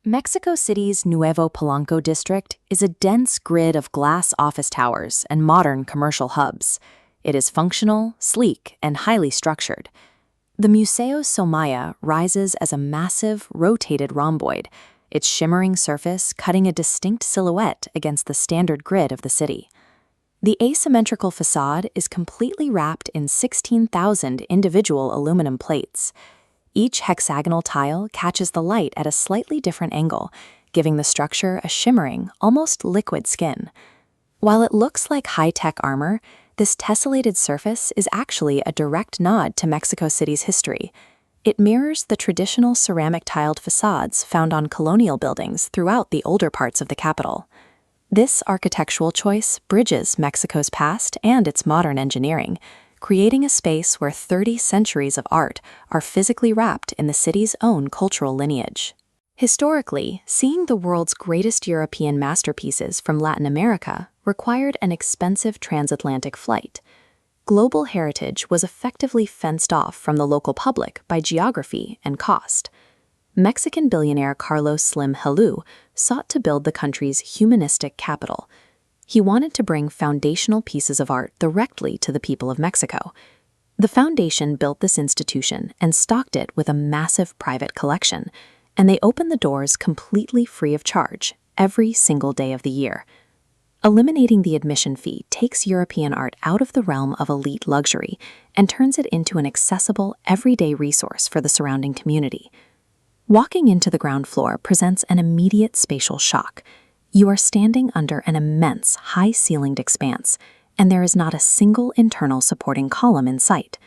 Mexico City's Nuevo Polanco district is a dense grid of glass office towers and modern commercial hubs. It is functional, sleek, and highly structured. The Museo Soumaya rises as a massive, rotated rhomboid, its shimmering surface cutting a distinct silhouette against the standard grid of the city. The asymmetrical facade is completely wrapped in 16,000 individual aluminum plates. Each hexagonal tile catches the light at a slightly different angle, giving the structure a shimmering, almost liquid skin. While it looks like high-tech armor, this tessellated surface is actually a direct nod to Mexico City's history. It mirrors the traditional ceramic-tiled facades found on colonial buildings throughout the older parts of the capital. This architectural choice bridges Mexico's past and its modern engineering, creating a space where 30 centuries of art are physically wrapped in the city's own cultural lineage. Historically, seeing the world's greatest European masterpieces from Latin America required an expensive transatlantic flight. Global heritage was effectively fenced off from the local public by geography and cost. Mexican billionaire Carlos Slim Helú sought to build the country's humanistic capital. He wanted to bring foundational pieces of art directly to the people of Mexico. The foundation built this institution and stocked it with a massive private collection, and they opened the doors completely free of charge every single day of the year. Eliminating the admission fee takes European art out of the realm of elite luxury and turns it into an accessible, everyday resource for the surrounding community. Walking into the ground floor presents an immediate spatial shock. You are standing under an immense, high-ceilinged expanse, and there is not a single internal supporting column in sight.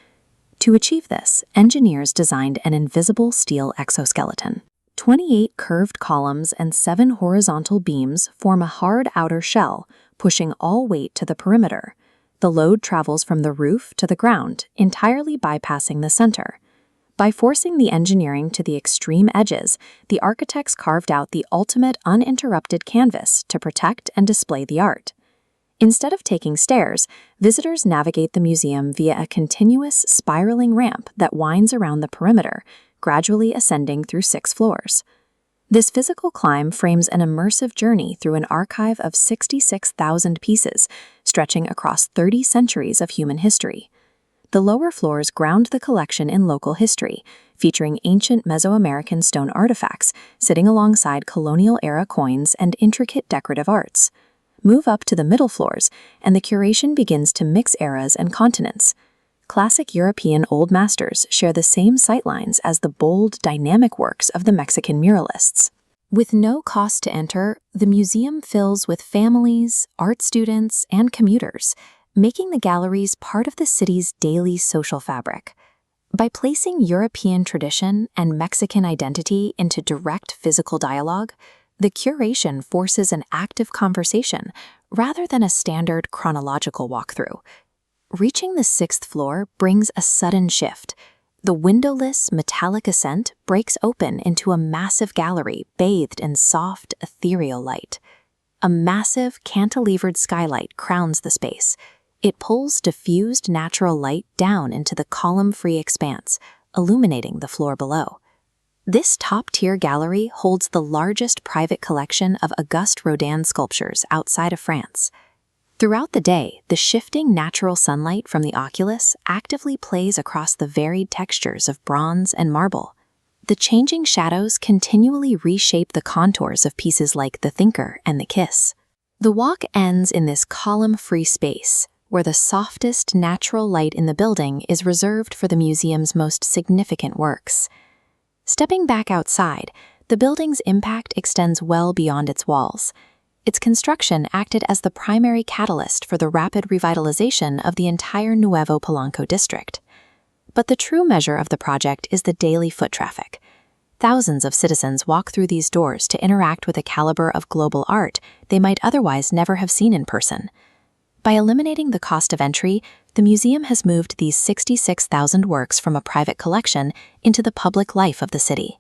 To achieve this, engineers designed an invisible steel exoskeleton. 28 curved columns and 7 horizontal beams form a hard outer shell, pushing all weight to the perimeter. The load travels from the roof to the ground, entirely bypassing the center. By forcing the engineering to the extreme edges, the architects carved out the ultimate uninterrupted canvas to protect and display the art. Instead of taking stairs, visitors navigate the museum via a continuous, spiraling ramp that winds around the perimeter, gradually ascending through 6 floors. This physical climb frames an immersive journey through an archive of 66,000 pieces, stretching across 30 centuries of human history. The lower floors ground the collection in local history, featuring ancient Mesoamerican stone artifacts sitting alongside colonial-era coins and intricate decorative arts. Move up to the middle floors, and the curation begins to mix eras and continents. Classic European old masters share the same sightlines as the bold, dynamic works of the Mexican muralists. With no cost to enter, the museum fills with families, art students, and commuters, making the galleries part of the city's daily social fabric. By placing European tradition and Mexican identity into direct physical dialogue, the curation forces an active conversation rather than a standard chronological walkthrough. Reaching the 6th floor brings a sudden shift. The windowless, metallic ascent breaks open into a massive gallery bathed in soft, ethereal light. A massive, cantilevered skylight crowns the space. It pulls diffused natural light down into the column-free expanse, illuminating the floor below. This top-tier gallery holds the largest private collection of Auguste Rodin sculptures outside of France. Throughout the day, the shifting natural sunlight from the oculus actively plays across the varied textures of bronze and marble. The changing shadows continually reshape the contours of pieces like The Thinker and The Kiss. The walk ends in this column-free space, where the softest natural light in the building is reserved for the museum's most significant works. Stepping back outside, the building's impact extends well beyond its walls. Its construction acted as the primary catalyst for the rapid revitalization of the entire Nuevo Polanco district. But the true measure of the project is the daily foot traffic. Thousands of citizens walk through these doors to interact with a caliber of global art they might otherwise never have seen in person. By eliminating the cost of entry, the museum has moved these 66,000 works from a private collection into the public life of the city.